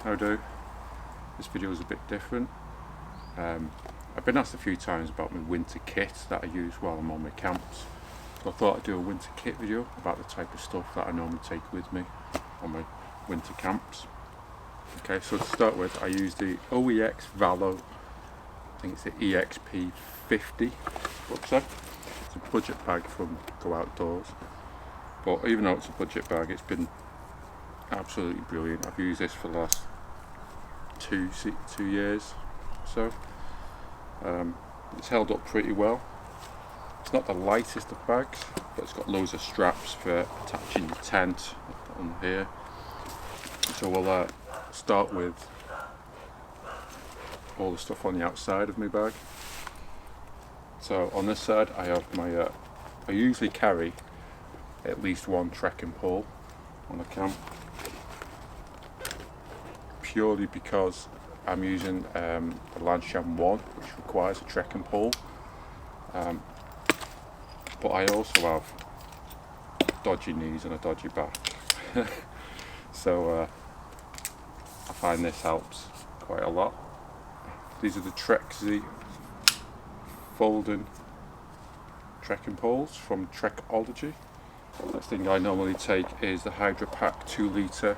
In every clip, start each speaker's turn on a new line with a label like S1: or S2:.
S1: how do? This video is a bit different. I've been asked a few times about my winter kit that I use while I'm on my camps. So I thought I'd do a winter kit video about the type of stuff that I normally take with me on my winter camps. Okay, so to start with, I use the OEX Valo, I think it's the EXP50 rucksack. It's a budget bag from Go Outdoors. But even though it's a budget bag, it's been absolutely brilliant. I've used this for the last two years or so. It's held up pretty well. It's not the lightest of bags, but it's got loads of straps for attaching your tent on here. So we'll start with all the stuff on the outside of my bag. So on this side I have my, I usually carry at least one trekking pole on a camp, purely because I'm using the Lanshan 1, which requires a trekking pole. But I also have dodgy knees and a dodgy back. So I find this helps quite a lot. These are the Trek-Z folding trekking poles from Trekology. Next thing I normally take is the Hydra Pack 2 litre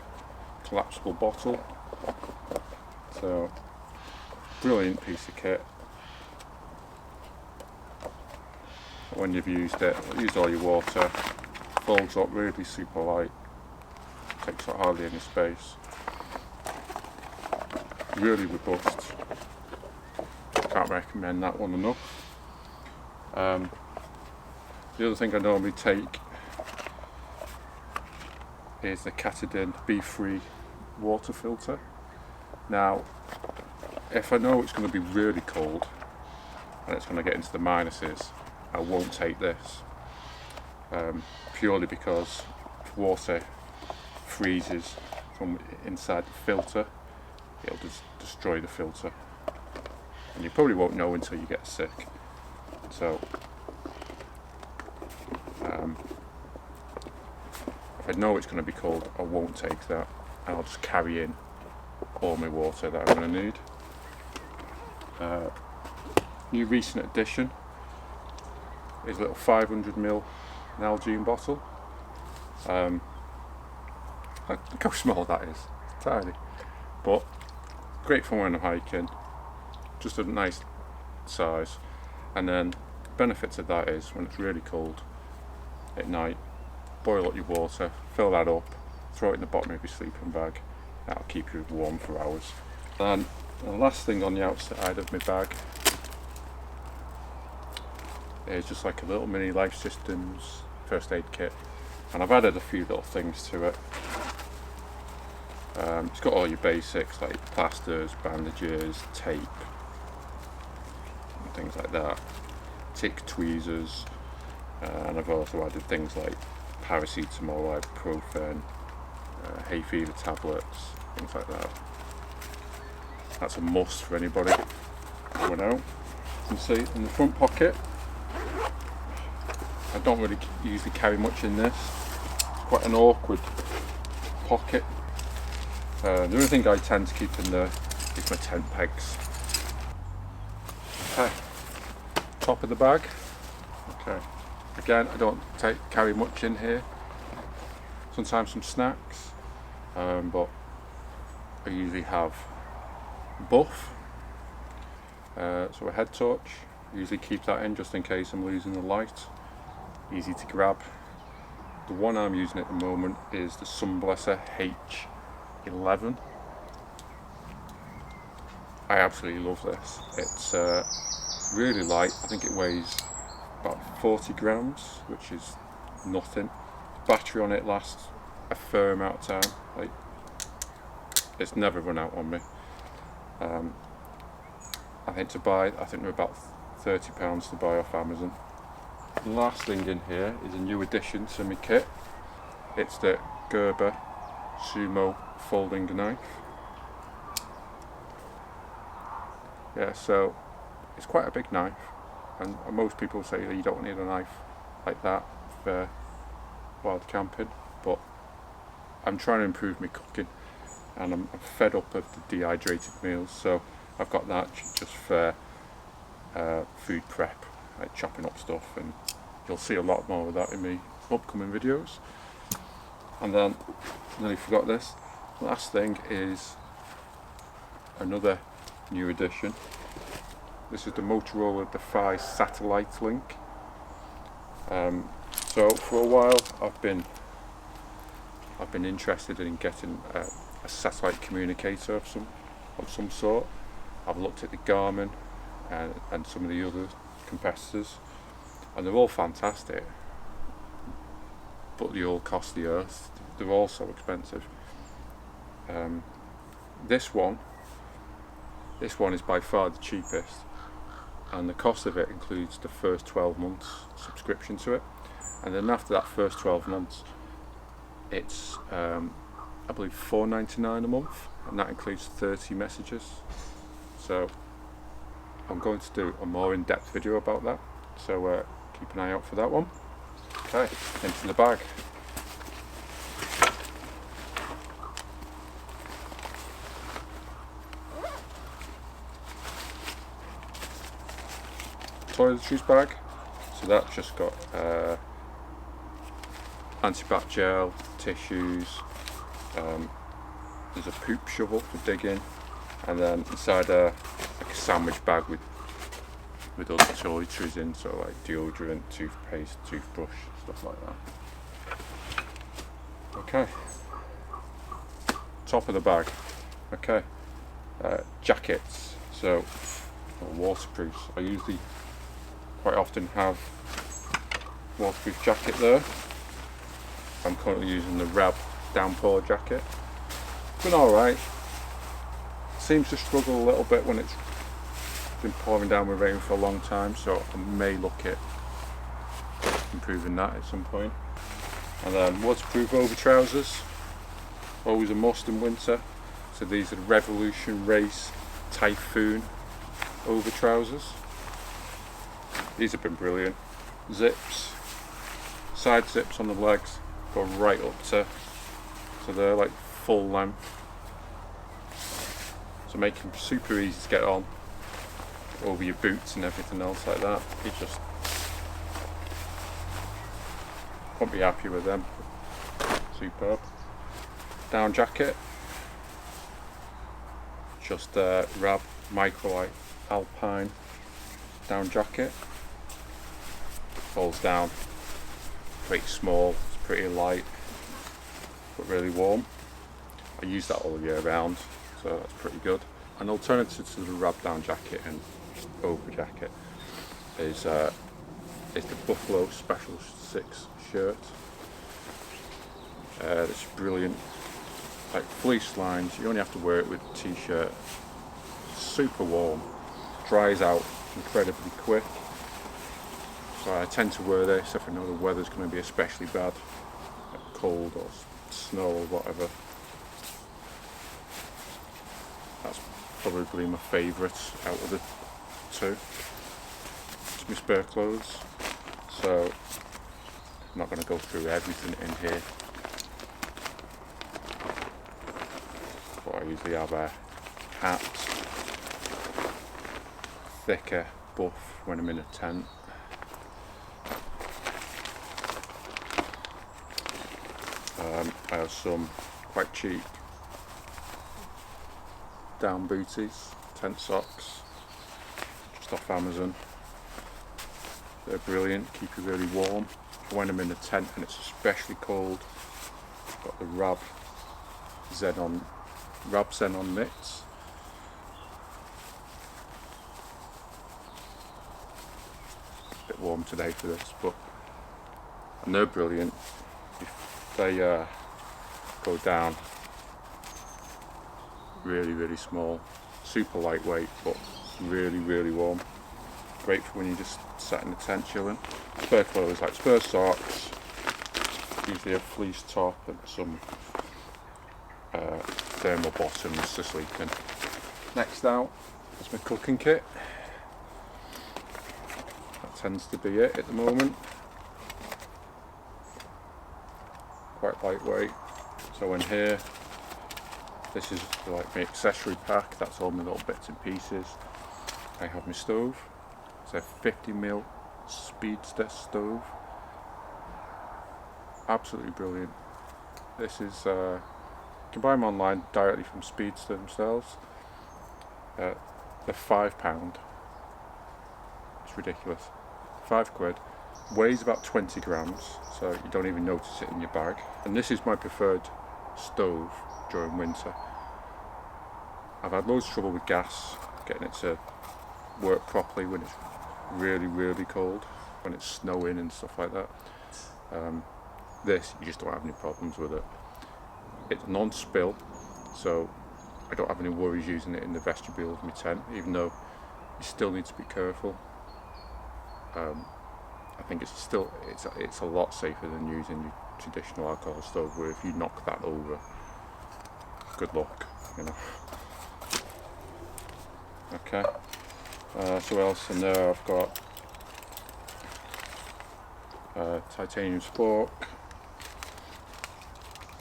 S1: collapsible bottle. So, brilliant piece of kit. When you've used it, used all your water, folds up really super light, takes up hardly any space. Really robust. Can't recommend that one enough. The other thing I normally take is the Katadyn B3 water filter. Now, if I know it's going to be really cold and it's going to get into the minuses, I won't take this, purely because if water freezes from inside the filter, it'll just destroy the filter, and you probably won't know until you get sick. So if I know it's going to be cold, I won't take that, and I'll just carry in all my water that I'm going to need. New recent addition is a little 500ml Nalgene bottle. Look how small that is, it's tiny, but great for when I'm hiking, just a nice size. And then the benefits of that is when it's really cold at night, boil up your water, fill that up, throw it in the bottom of your sleeping bag. That'll keep you warm for hours. And the last thing on the outside of my bag is just like a little mini Life Systems first aid kit, and I've added a few little things to it. It's got all your basics like plasters, bandages, tape, and things like that, tick tweezers, and I've also added things like paracetamol, ibuprofen, hay fever tablets, things like that. That's a must for anybody going out. You can see in the front pocket, I don't really usually carry much in this. It's quite an awkward pocket. The only thing I tend to keep in there is my tent pegs. Okay, top of the bag. Okay, again, I don't carry much in here. Sometimes some snacks, but I usually have buff, so a head torch. I usually keep that in just in case I'm losing the light. Easy to grab. The one I'm using at the moment is the Sunblesser H11. I absolutely love this. It's really light. I think it weighs about 40 grams, which is nothing. The battery on it lasts a fair amount of time. Like, it's never run out on me. I think they're about £30 to buy off Amazon. The last thing in here is a new addition to my kit. It's the Gerber Sumo folding knife. Yeah, so it's quite a big knife, and most people say that you don't need a knife like that for wild camping, but I'm trying to improve my cooking. and I'm fed up of the dehydrated meals, so I've got that just for food prep, like chopping up stuff, and you'll see a lot more of that in my upcoming videos. And then, I nearly forgot this, last thing is another new addition. This is the Motorola Defy Satellite Link. So for a while I've been interested in getting a satellite communicator of some sort. I've looked at the Garmin and some of the other competitors, and they're all fantastic, but they all cost the earth. They're all so expensive. This one is by far the cheapest, and the cost of it includes the first 12 months subscription to it, and then after that first 12 months it's I believe $4.99 a month, and that includes 30 messages. So I'm going to do a more in-depth video about that, so keep an eye out for that one. Okay, into the bag. Toiletries bag, so that's just got antibac gel, tissues, there's a poop shovel for digging, and then inside like a sandwich bag with other toiletries in, so like deodorant, toothpaste, toothbrush, stuff like that. Okay, top of the bag. Okay, jackets, so waterproofs. I usually quite often have waterproof jacket there. I'm currently using the Rab downpour jacket. It's been alright. Seems to struggle a little bit when it's been pouring down with rain for a long time, so I may look at improving that at some point. And then waterproof over trousers, always a must in winter. So these are the Revolution Race Typhoon over trousers. These have been brilliant. Zips, side zips on the legs, go right up to, so they're like full length. So make them super easy to get on over your boots and everything else like that. You just won't be happy with them. Superb. Down jacket, just Rab Microlight Alpine down jacket. Folds down, pretty small, it's pretty light, but really warm. I use that all year round, so that's pretty good. An alternative to the Rab down jacket and over jacket is the Buffalo Special 6 shirt. It's brilliant, like fleece lines. You only have to wear it with a t-shirt. Super warm, dries out incredibly quick. So I tend to wear this if I know the weather's going to be especially bad, like cold or snow or whatever. That's probably my favourite out of the two. It's my spare clothes, so I'm not going to go through everything in here. But I usually have a hat, thicker buff when I'm in a tent. I have some quite cheap down booties, tent socks, just off Amazon. They're brilliant, keep you really warm. When I'm in a tent and it's especially cold, I've got the Rab Xenon mitts. A bit warm today for this, and they're brilliant. They go down really small, super lightweight, but really warm. Great for when you're just sat in the tent chilling. Spare clothes like spare socks, usually a fleece top and some thermal bottoms to sleep in. Next out is my cooking kit. That tends to be it at the moment. Quite lightweight. So in here This is like my accessory pack, that's all my little bits and pieces. I have my stove, it's a 50mm Speedster stove. Absolutely brilliant. This is, you can buy them online directly from Speedster themselves. They're £5. It's ridiculous. £5. Weighs about 20 grams, so you don't even notice it in your bag. And this is my preferred stove during winter. I've had loads of trouble with gas, getting it to work properly when it's really cold, when it's snowing and stuff like that. This, you just don't have any problems with it. It's non-spill, so I don't have any worries using it in the vestibule of my tent, even though you still need to be careful. I think it's a lot safer than using your traditional alcohol stove, where if you knock that over, good luck, you know. Okay, so what else in there? I've got titanium spork,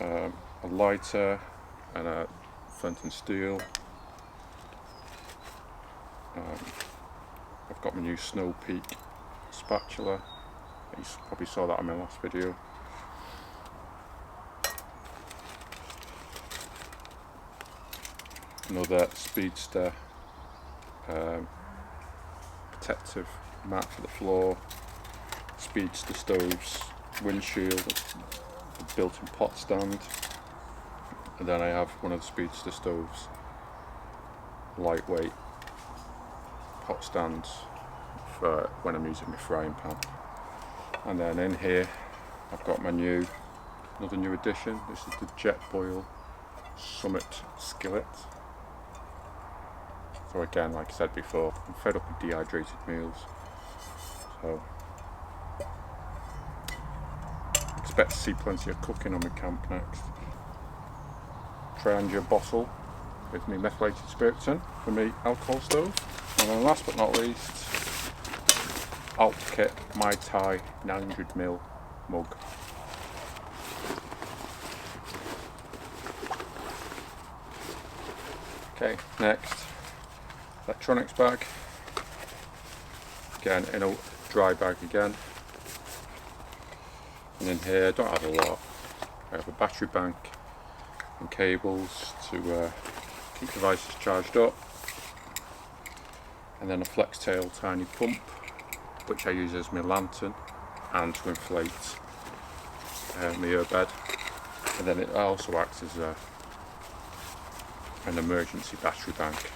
S1: a lighter, and a flint and steel. I've got my new Snow Peak spatula. You probably saw that in my last video. Another Speedster protective mat for the floor. Speedster stoves, windshield, built-in pot stand, and then I have one of the Speedster stoves lightweight pot stands for when I'm using my frying pan. And then in here I've got my another new addition. This is the Jetboil Summit Skillet. So again, like I said before, I'm fed up with dehydrated meals, so expect to see plenty of cooking on my camp next. Triangular bottle with my methylated spirits in for my alcohol stove. And then last but not least, Alpkit MyTiPot 900ml mug. Okay, next, electronics bag. Again, in a dry bag again. And in here, I don't have a lot. I have a battery bank and cables to keep devices charged up. And then a Flextail tiny pump, which I use as my lantern and to inflate my airbed. And then it also acts as an emergency battery bank.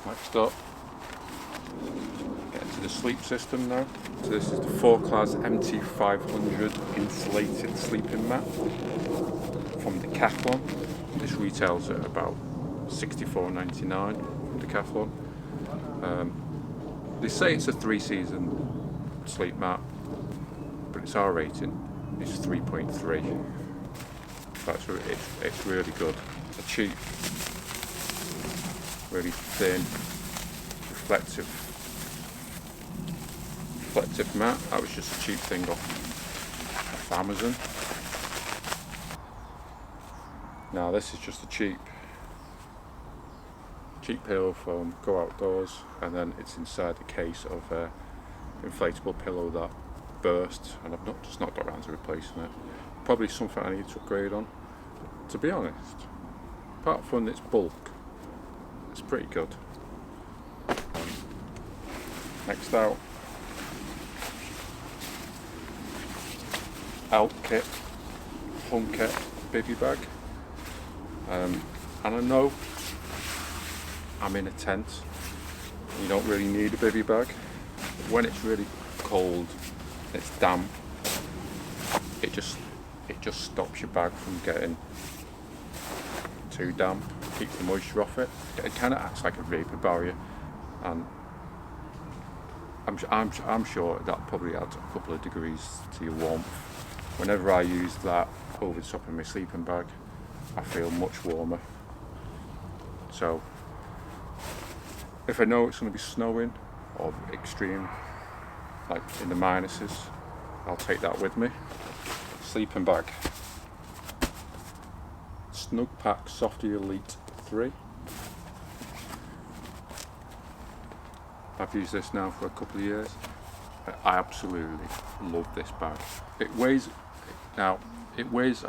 S1: Next up, get into the sleep system now. So this is the Forclaz MT500 insulated sleeping mat from Decathlon. This retails at about $64.99 from Decathlon. They say it's a 3-season sleep mat, but its R rating is 3.3. So it's really good. A cheap, really thin, reflective mat. That was just a cheap thing off Amazon. Now this is just a cheap pillow foam, go outdoors, and then it's inside the case of inflatable pillow that burst, and I've just not got around to replacing it. Probably something I need to upgrade on. To be honest, apart from its bulk, it's pretty good. Next out, Alpkit Hunka Bivvy bag. And I know I'm in a tent, you don't really need a bivvy bag. But when it's really cold, it's damp, it just stops your bag from getting too damp, keeps the moisture off it. It kind of acts like a vapor barrier, and I'm sure that probably adds a couple of degrees to your warmth. Whenever I use that over the top of my sleeping bag, I feel much warmer. So if I know it's going to be snowing or extreme, like in the minuses, I'll take that with me. Sleeping bag. It's Snugpack Softie Elite 3. I've used this now for a couple of years. I absolutely love this bag. It weighs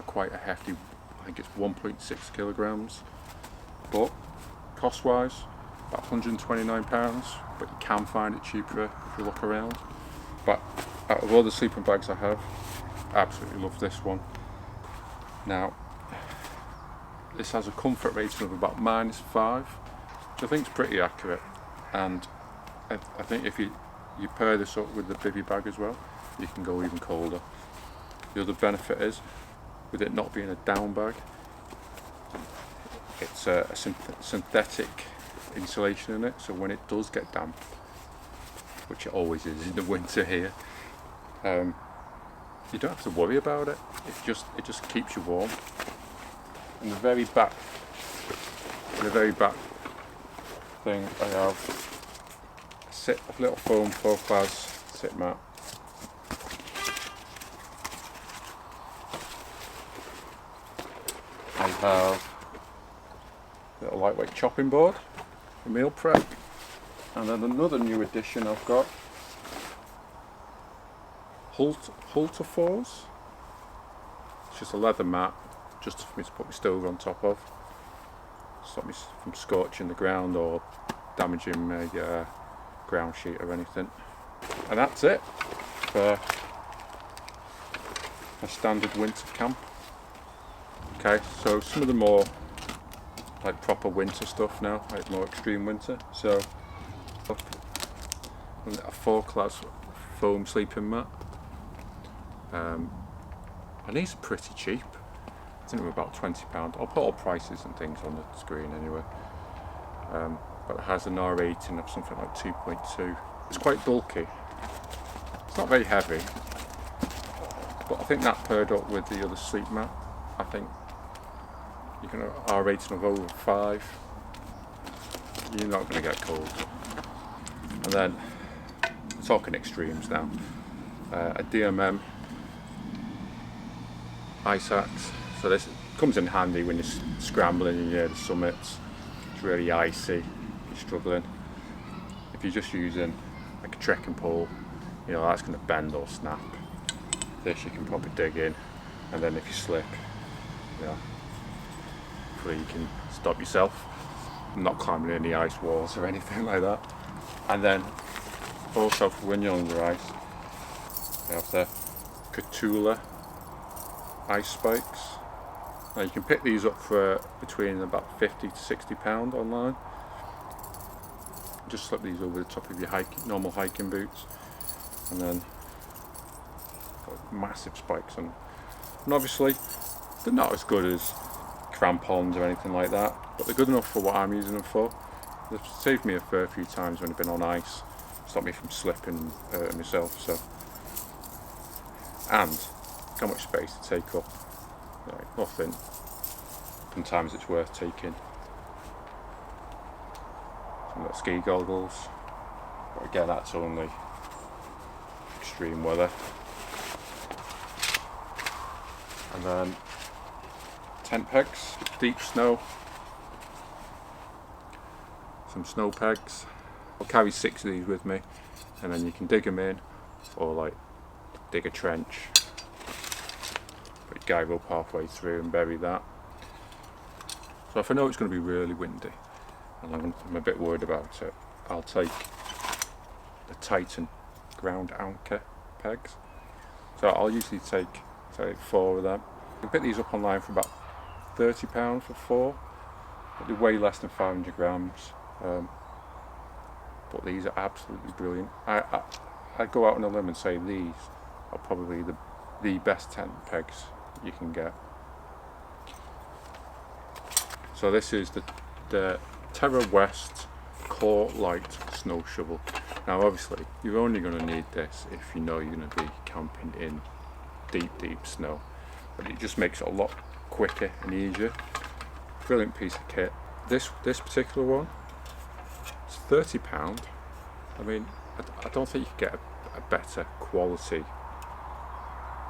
S1: quite a hefty, I think it's 1.6 kilograms, but cost wise about £129, but you can find it cheaper if you look around. But out of all the sleeping bags I have, I absolutely love this one. Now this has a comfort rating of about -5, which I think is pretty accurate, and I think if you pair this up with the Bivvy bag as well, you can go even colder. The other benefit is, with it not being a down bag, it's a synthetic insulation in it, so when it does get damp, which it always is in the winter here, you don't have to worry about it. It just keeps you warm. In the very back thing, I have a little foam Forclaz sit mat. I have a little lightweight chopping board for meal prep, and then another new addition I've got, halter fours. It's just a leather mat, just for me to put my stove on top of, stop me from scorching the ground or damaging my ground sheet or anything. And that's it for a standard winter camp. Okay, so some of the more like proper winter stuff now, like more extreme winter. So a Forclaz foam sleeping mat. And these are pretty cheap. I think they're about £20. I'll put all prices and things on the screen anyway. But it has an R rating of something like 2.2. It's quite bulky. It's not very heavy, but I think that paired up with the other sleep mat, I think you can R rating of over 5. You're not going to get cold. And then we're talking extremes now. A DMM ice axe. So this comes in handy when you're scrambling near the summits. It's really icy, you're struggling. If you're just using like a trekking pole, you know, that's going to bend or snap. This you can probably dig in, and then if you slip, you know, hopefully you can stop yourself. I'm not climbing any ice walls or anything like that. And then also for when you're under ice, you have the Cthulhu ice spikes. Now you can pick these up for between about £50 to £60 online. Just slip these over the top of your normal hiking boots, and then got massive spikes on them. And obviously they're not as good as crampons or anything like that, but they're good enough for what I'm using them for. They've saved me a fair few times when I've been on ice, stopped me from slipping and hurting myself. So, and how much space to take up? Like nothing. Sometimes it's worth taking. Some little ski goggles, but again that's only extreme weather. And then tent pegs, deep snow, some snow pegs. I'll carry 6 of these with me, and then you can dig them in, or like dig a trench, put your guy rope halfway through and bury that. So if I know it's going to be really windy and I'm a bit worried about it, I'll take the Titan ground anchor pegs. So I'll usually take 4 of them. You can pick these up online for about £30 for 4, but they weigh less than 500 grams. But these are absolutely brilliant. I go out on a limb and say these are probably the best tent pegs you can get. So this is the Terra West Core Light Snow Shovel. Now obviously you're only going to need this if you know you're going to be camping in deep snow, but it just makes it a lot quicker and easier. Brilliant piece of kit. This particular one, it's £30. I mean, I don't think you can get a better quality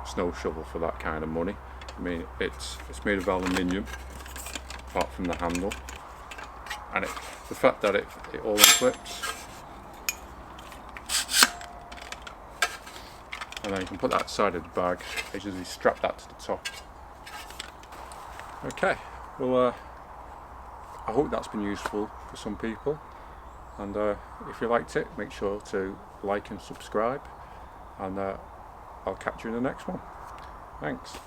S1: snow shovel for that kind of money. I mean, it's made of aluminium, apart from the handle, and the fact that it all unclips, and then you can put that side of the bag, basically strap that to the top. Okay, well I hope that's been useful for some people, and if you liked it, make sure to like and subscribe, and I'll catch you in the next one. Thanks.